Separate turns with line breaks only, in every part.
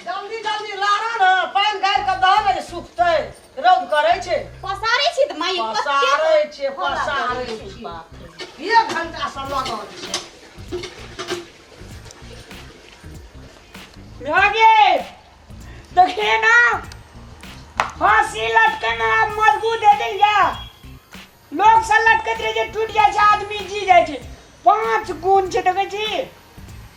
जल्दी जल्दी लारा ना पानी गाड़ के दह ने सुखते रौद करे छे
पसारे छी त माई
पसारे छे बाप रे 1 घंटा से लगल छे
भागे देखिए ना फांसी लटके में आप मजबूत दे दिल जा लोग से लटकत रहे जे टूट जाए छे आदमी जी जाए छे 5 गुण छे देखे छी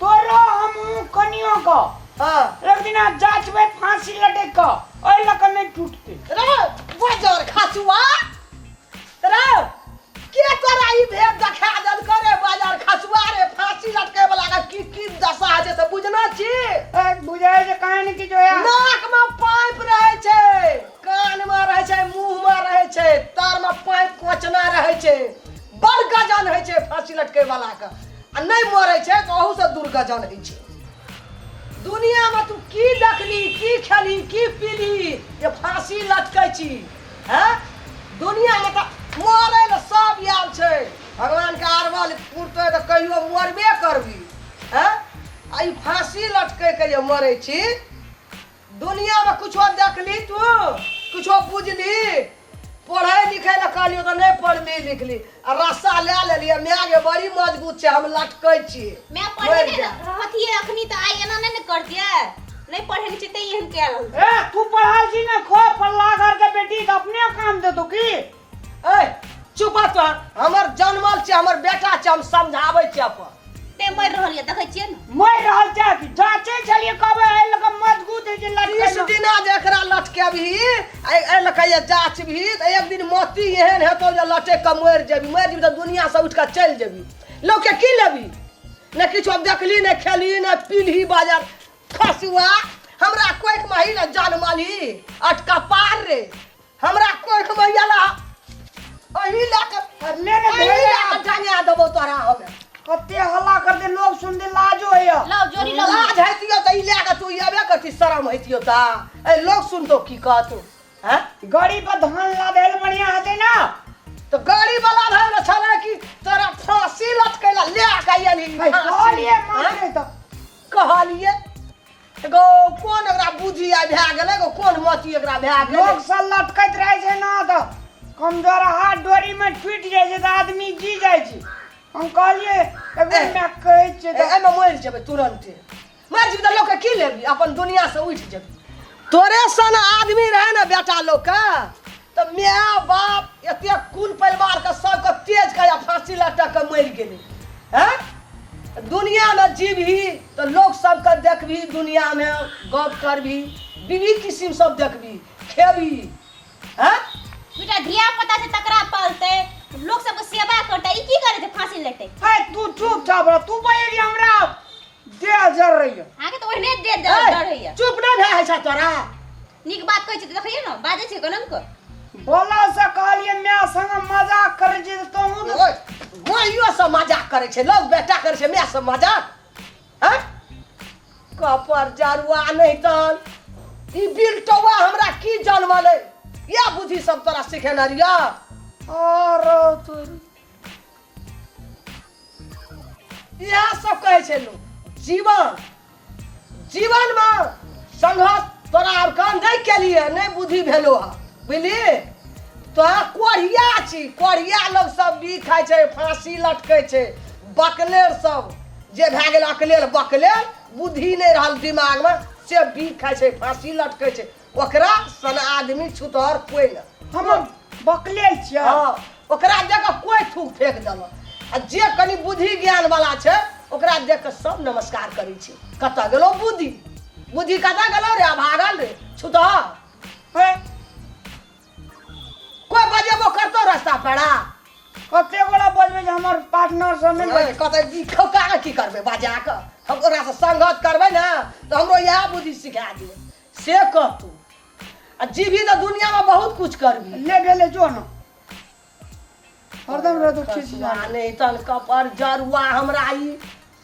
तोरो हम कनियो को
हां
एक दिन जांचबे फांसी लटक के ओइ लक नहीं टूटते
रे बाजार खासुआ रे के तोरा ई भेद देखा दल करे बाजार खासुआ रे फांसी लटके वाला का की दशा है से बुझना छी
एक बुझाए जे कहानी की जो है
नाक में पाइप रहे छे कान में रहे छे मुंह में रहे छे तार में पाइप कोचना रहे छे बड़ गजन है छे फांसी लटके वाला का आ नहीं मरे छे तो ओहू से दुर्गजन है छे दुनिया में तू की देखली की खेली की पीली ये फांसी लटकै छी हैं दुनिया में तो मरे ल सब याद छे भगवान के आरवल पुरते तो कहियो मरबे करबी हैं आई फांसी लटके के जे मरे छी दुनिया में कुछो देखली तू कुछो बुझली पढ़े लिखे ल कहलियो तो नहीं पढ़ली लिखली आ रस्सा ले लेलिए मैगे बड़ी मजबूत छे हम लटकै छी
मैं पढ़े रहती है अखनी त आई एना नहीं कर दिया नहीं पढ़े नीचे ते एहन के रहल
ए तू पढ़ाल छी ना खो पल्ला घर के बेटी के अपने काम दे तो की
ए चुप तो हमर जन्मल छे हमर बेटा छे हम समझाबै छी अपन
ते मर रहल है देखै छियै ना
मर रहल छै कि जांचे छलिए कबे ए लग मजबूत है जे लटके
30 दिना जे एकरा लटके भी ए लक ये जांच भी त एक दिन मोती एहन हेतो जे लटक के मर जेबी त दुनिया से उठ के चल जेबी लोग के की लेबी न किछो देखली न खेली न पीली बाजार खसुआ हमरा कोइक महिला जानमाली अटका पार रे हमरा कोइक महिला अही लाके
ले ले भैया
जानिया देबो तोरा हमे
कते हल्ला कर दे लोग सुन दे लाजो है
लाओ जोरी लाओ
लाज हैतियो त ई लेके तू एबे करती शरम हैतियो ता ए लोग सुनतो की कहतो हैं
गाड़ी पर धान लादेल बढ़िया हते ना
तो गाड़ी वाला धर छले कि तोरा फांसी लटकेला ले के आइली
कहलिए मारे त
कहलिए एगो कोन एकरा बुद्धि आ भए गेलै एगो कोन मती एकरा भए गेलै
लोग से लटकत रहे छै ना त कमजोर हाथ डोरी में टूट जाय छै त आदमी जी जाय छै हम कहलिए एबे मैं कहै छै त
एमे मर जेबै तुरंते मर जेबै त लोग के की लेबी अपन दुनिया से उठ जेबै तोरे सन आदमी रहे ना बेटा लोग का तो माय बाप एते कुल परिवार के सबके तेज के फांसी लटक के मर गेलै हैं दुनिया में जीभी तो लोग सबके देखबी दुनिया में गप करबी विविध किस्म सब देखबी खेबी हैं
बेटा धिया पता से तकरा पालते लोग सबके सेवा करते ई की करे थे फांसी लटे
है तू चुपचाप रह तू बड़ी हमरा दे जर रही है
आगे तो ओहने दे डर है
चुप ना भए छै तोरा
निक बात कहै छै त देखिए ना बाजे छै कलम को
बोला से कहलिए मैं संग मजाक करे छी तो हूं
ओए मोइयो से मजाक करे छै लोग बेटा करे छै मैं से मजाक हैं कपर जरुआ नहीं तन ई बिलटवा हमरा की जन्मले या बुद्धि सब तोरा सिखेना रिया
और तू
यह सब कहे छै लोग जीवन में संघर्ष तोरा और काम नहीं केलिए नहीं बुद्धि भेलो है बुझली तो कोढ़िया छी कोढ़िया लोग सब भी खाय छै फांसी लटके छै बकलेर सब जे भए गेल अकलेल बकलेल बुद्धि नहीं रहल दिमाग में से भी खाय छै फांसी लटके छै ओकरा सन आदमी छुतहर कोई न
हम बकले छियै
हां ओकरा देख के कोई थूक फेंक देल आ जे कनी बुद्धि ज्ञान वाला छै ओकरा देख के सब नमस्कार करै छै कत गेलो बुद्धि कत गेलो रे भागल रे छुतहर
है
कोई बजेबो करतो रास्ता पेड़ा
कते गोला बजबे जे हमर पार्टनर सब में
कते खौका की करबे बाजा के हम ओकरा से संगत करबे ना तो हमरो यह बुद्धि सिखा दिए से कहतू आ जीवी तो दुनिया में बहुत कुछ करबी
ले गेले जो न हरदम रह तो खींच जा
नहीं तन कपर जरुआ हमरा ई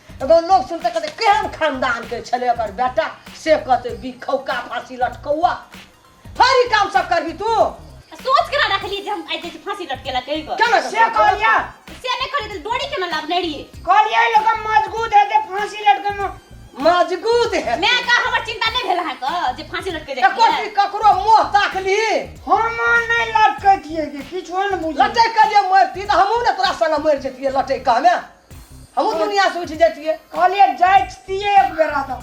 एगो लोग सुनते कहते केहन खानदान के छले एकर बेटा से कहते भी खौका फांसी लटकौआ हर काम सब करबी तू
सोच के रख ली जे हम आइ जे फांसी लटकेला कहि को
केना
से कहलिया
से नहीं करे तो डोरी के न लाभ नहीं रही
कहलिया लोग मजबूत है ते फांसी लटके में
मजबूत है
मैं का हमर चिंता नहीं के जे फांसी लटके
एको
जाए
ती ककरो मुंह ताकली
हम नहीं लटकतिए कि किछो न बुझे
लटक के जे मरती त हमहू ने तोरा संग मर जतिए लटक के हमें हमहू दुनिया से उठ जतिए
कहलिए जाइतिए एक बेरा तो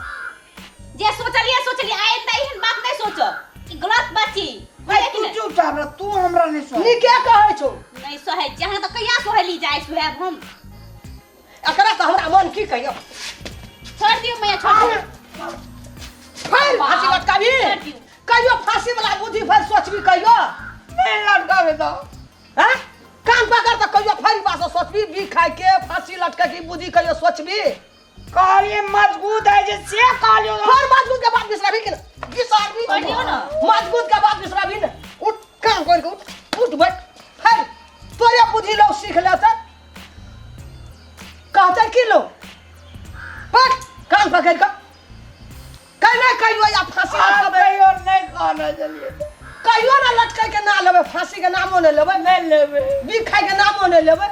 जे सोचलिए आइंदा एहन बात नहीं सोचब ई गलत बात छी
भाई तू चुपचाप रह तू हमरा नहीं सुन
नी के कहै छौ
नहीं सहे जहां त कहिया सोहली जाय सुहेब हम
एकरा त हमरा मन की कहियो
छोड़ दियो मैं छोड़ दियो
फिर फांसी लटकाबी कहियो फांसी वाला बुद्धि फिर सोचबी कहियो
नहीं लटकावे तो
हैं कान पकड़ त कहियो फिर बात सोचबी भी खाए के फांसी लटका की बुद्धि कहियो सोचबी
कहलिए मजबूत है जे से कहलियो
फिर मजबूत के बात बिसराबी कि बिसराबी
कर दियो ना।
मजबूत के बात बिसराबी न उठ काम कर के उठ बैठ फिर तोरे बुद्धि लोग सीख लेते कहते कि लो बैठ कान पकड़ के कहना कहियो या फांसी लटकाबे
और नहीं कहना चलिए
कहियो ना लटकै के ना लेबे फांसी के नामो नहीं लेबे
नहीं लेबे
भी खाए के नामो नहीं लेबे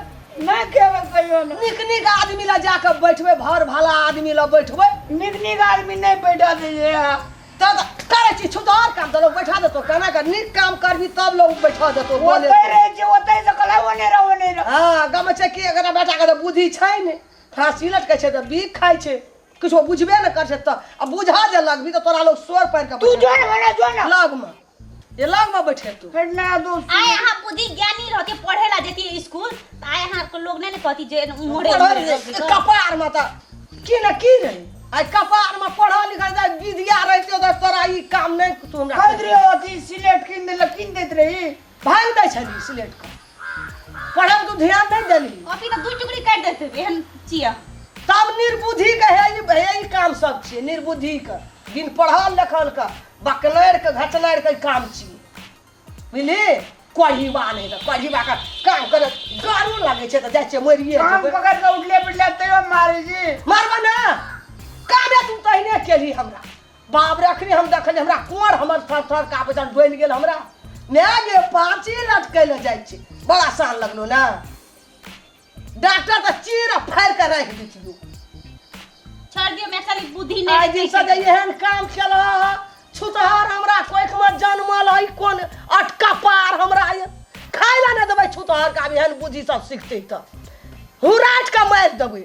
नहीं केबे कहियो ना
निक निक आदमी ला जाके बैठबे भर भाला आदमी ला बैठबे
निक आदमी नहीं बैठा दीजिए
त करे छी छुदार काम त लोग बैठा देतो कहना का निक काम करबी तब लोग बैठा देतो बोले
ओतै रहे जे ओतै से कहला वो नहीं रहो
हां गम छै कि अगर बेटा के बुद्धि छै ने फांसी लटकै छै त भी खाइ छै किछो बुझबे न कर छै त अब बुझा जे लगबी त तोरा लोग सोर पैर के
तू जो ना
लग में ये लग में बैठे तू
फिर ना दोस्त
आए यहाँ बुद्धि ज्ञानी रहते पढ़े ला जेती स्कूल त आए यहाँ के लोग नहीं न कहती जे मोड़े
कपार में त की न की रही आई कपार में पढ़ा लिखा जाए विद्या रहती तो तोरा ई काम नहीं तू हमरा
खरीद रही होती सिलेट किन देत रही
भांग दै छली सिलेट के पढ़े में तू ध्यान नहीं देली
कॉपी त दू टुकड़ी काट देते एहन चिया
तब निर्बुद्धि के है ई काम सब छी निर्बुद्धि के बिन पढ़ल लिखल के बकनैर के घचनैर के काम छी बुझली कोई बा नहीं त कोई बा का काम करे गारू लागे छै त जाय छै मरिए
काम पकड़ के उठले पिटले तैयो मारे जी
मारबा ना कामे तू तहिने केली हमरा बाप रखनी हम देखली हमरा कोर हमर थर का बचन बोल गेल हमरा ने गे पांची लटकै ले जाय छै बड़ा सान लगलो ना डॉक्टर त चीर फाड़ के रख दितियो
छोड़ दियो मैं खाली बुद्धि
आई
नहीं
दिन से जे एहन काम केला छुतहर हमरा कोइख में जन्मल है कोन अटका पार हमरा खाइला न देबै छुतहर का एहन बुद्धि सब सीखते त हुराट के मार देबै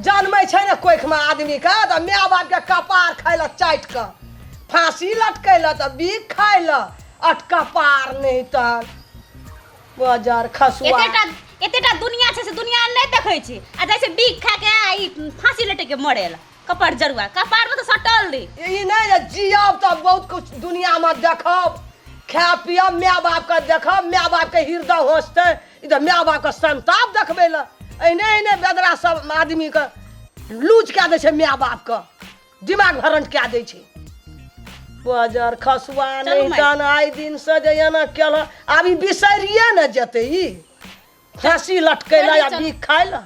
जन्मै छै ने कोइख में आदमी का त माय बाप के कपार खाइला चाट के फांसी लटकैला त बीख खाइला अटका पार नहीं त बाजार खसुआ
एतेटा दुनिया छै से दुनिया नहीं देखै छै आ जैसे बीख खा के ई फांसी लटे के मरेला कपार जरुआ कपार में तो सटल रे
ई नहीं जियब त बहुत कुछ दुनिया में देखब खा पियब माय बाप के देखब माय बाप के हृदय होसते इधर माय बाप के संताप देखबे ला एने बेदरा सब आदमी के लूज कए दै छै माय बाप के दिमाग भरंट कए दै छै बाजार खसुआ नहीं तन आई दिन से जे एना केल आब ई बिसरिए न जेतै ई फांसी लटकैला या बीख खाइला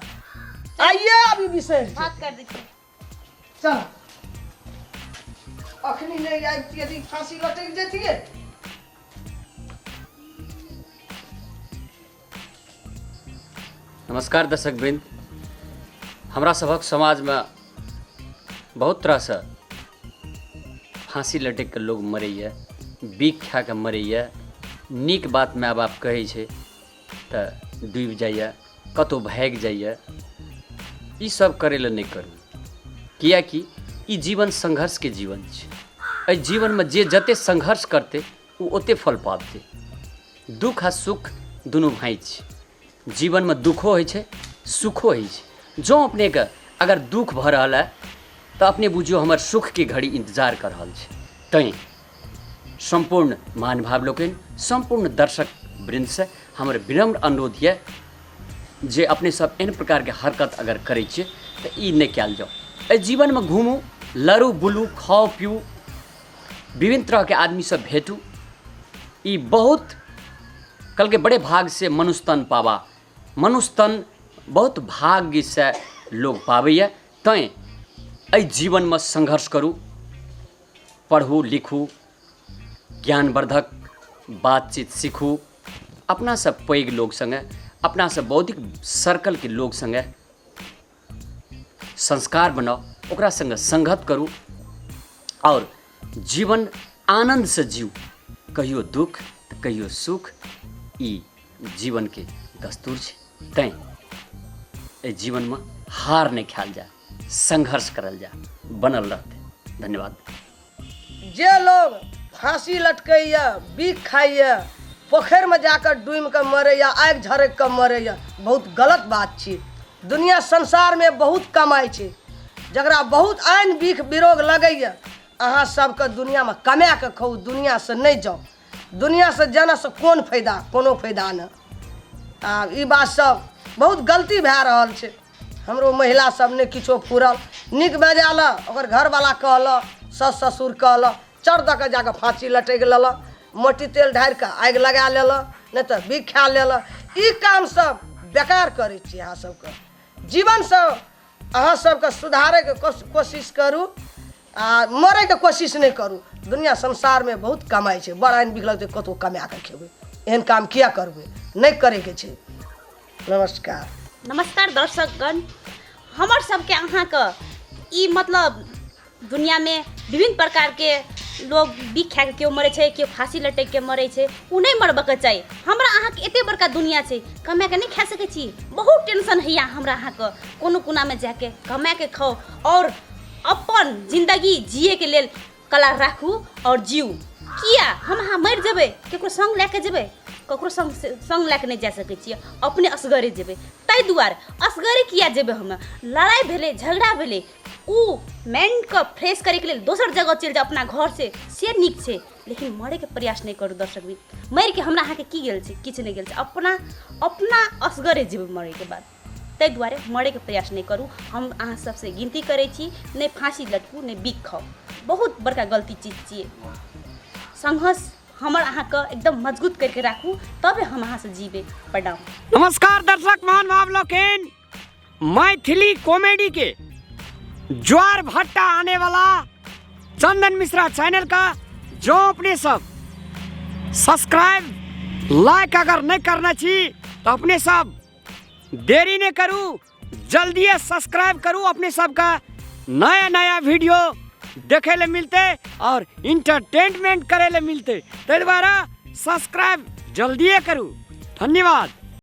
आइए अभी बिसरि
बात कर दै छी
चल अखनी नहीं आबती यदि फांसी लटक जेतिए
नमस्कार दर्शक वृंद हमरा सबक समाज में बहुत तरह से फांसी लटक के लोग मरैया बीख खा के मरैया नीक बात माय बाप कहै छै तऽ डूबि जाइए कतौ भागि जाइए ई सब करै लए नहीं करू कियाकि ई जीवन संघर्ष के जीवन छै एहि जीवन में जे जते संघर्ष करते ओ ओते फल पाबते दुख आ सुख दुनू भाई छै जीवन में दुखो होइ छै सुखो होइ छै जो अपने के अगर दुख भ रहल है तो अपने बुझियो हमर सुख के घड़ी इंतजार कर रहल छै तैं संपूर्ण महानुभाव लोकनि संपूर्ण दर्शक वृंद से हमर विनम्र अनुरोध है जे अपने सब एहन प्रकार के हरकत अगर करै छियै तऽ ई नहि कयल जाओ एहि जीवन में घूमू लड़ू बुलू खाओ पियू विभिन्न तरह के आदमी सब भेटू ई बहुत कल के बड़े भाग से मनुष्य तन पावा मनुष्य तन बहुत भाग्य से लोग पाबैया तैं एहि जीवन में संघर्ष करू पढ़ू लिखू ज्ञानवर्धक बातचीत सीखू अपना से पैघ लोग संगे अपना से बौद्धिक सर्कल के लोग संगे संस्कार बनाओ ओकरा संगे संगत करू और जीवन आनंद से जीव, कहियो दुख तो कहियो सुख, ई जीवन के दस्तूर छै। तैं ए जीवन में हार नहीं खायल जा, संघर्ष करल जा, बनल रहते। धन्यवाद।
जे लोग फांसी लटकैया, बीख खाइया, पोखर में जाकर डूब के मरैया, आगि झरक के मरैया, बहुत गलत बात छै। दुनिया संसार में बहुत कमाई छै, जकरा बहुत आन बीख बिरोग लगैया, अहाँ सबके दुनिया में कमा के खाऊ, दुनिया से नहीं जाओ। दुनिया से जाना से कोन फायदा, कोनो फायदा न। आ ई बात सब बहुत गलती भए रहल छै। हमरो महिला सब ने किछो फूरल, नीक बजाल, ओकर घरवाला कहल, सस ससुर कहल, चढ़ दऽ के जाके फांसी लटक लेल, मोटी तेल ढारि के आगि लगा लेल, नहीं तो बीख खा लेल। ई काम सब बेकार करै छी। अहाँ सबके जीवन से अहाँ सबके सुधारे के कोशिश करू, आ मरे के कोशिश नहीं करू। दुनिया संसार में बहुत कमाई छै, बड़ आइन बिक लगतै कतौ कमा के खेबै, एहन काम किया करबै, नहीं करे के छै। नमस्कार।
नमस्कार दर्शकगण, हमर सबके अहाँके ई मतलब दुनिया में विभिन्न प्रकार के लोग बीख खा के केओ मरे छै, केओ फांसी लटक के मरे छै, उ नहीं मरबके चाही। हमरा अहाँके एते बड़का दुनिया छै, कमा के नहीं खा सकै छी। बहुत टेंशन हैया हमरा अहाँके, कोनो कोना में जाके कमा के खाओ और अपन जिंदगी जिए के लेल कला राखू और जीव। किया हम अहाँ मरि जेबै, केकरो संग लए के जेबै, ककरो संग लए के नहीं जा सकै छियै, अपने असगरे जेबै। ताहि दुआरे असगरे किया जेबै, हम लड़ाई भेलै, झगड़ा भेलै, उ माइंड के फ्रेश करे के लेल दोसर जगह चलि जाओ अपना घर से नीक छै। लेकिन मरे के प्रयास नहीं करू दर्शक भी। मरि के हमरा अहाँके की गेल छै, किछु नहीं गेल छै, अपना असगरे जेबै मरे के बाद। ताहि दुआरे मरे के प्रयास नहीं करू। हम अहाँ सबसे गिनती करै छी, नहीं फांसी लटकू, नहीं बीख खाओ, बहुत बड़का गलती चीज छियै। संघर्ष हमर अहाँके एकदम मजबूत करके राखू, तबे हम अहाँ से जीवे। प्रणाम।
नमस्कार दर्शक महानुभाव लोकेन, मैथिली कॉमेडी के ज्वार भट्टा आने वाला चंदन मिश्रा चैनल का जो अपने सब सब्सक्राइब लाइक अगर नहीं करना चाहिए तो अपने सब देरी नहीं करूँ, जल्दी सब्सक्राइब करूँ। अपने सब का नया नया वीडियो देखे ले मिलते और इंटरटेनमेंट करे ले मिलते। तो दोबारा सब्सक्राइब जल्दी करूँ। धन्यवाद।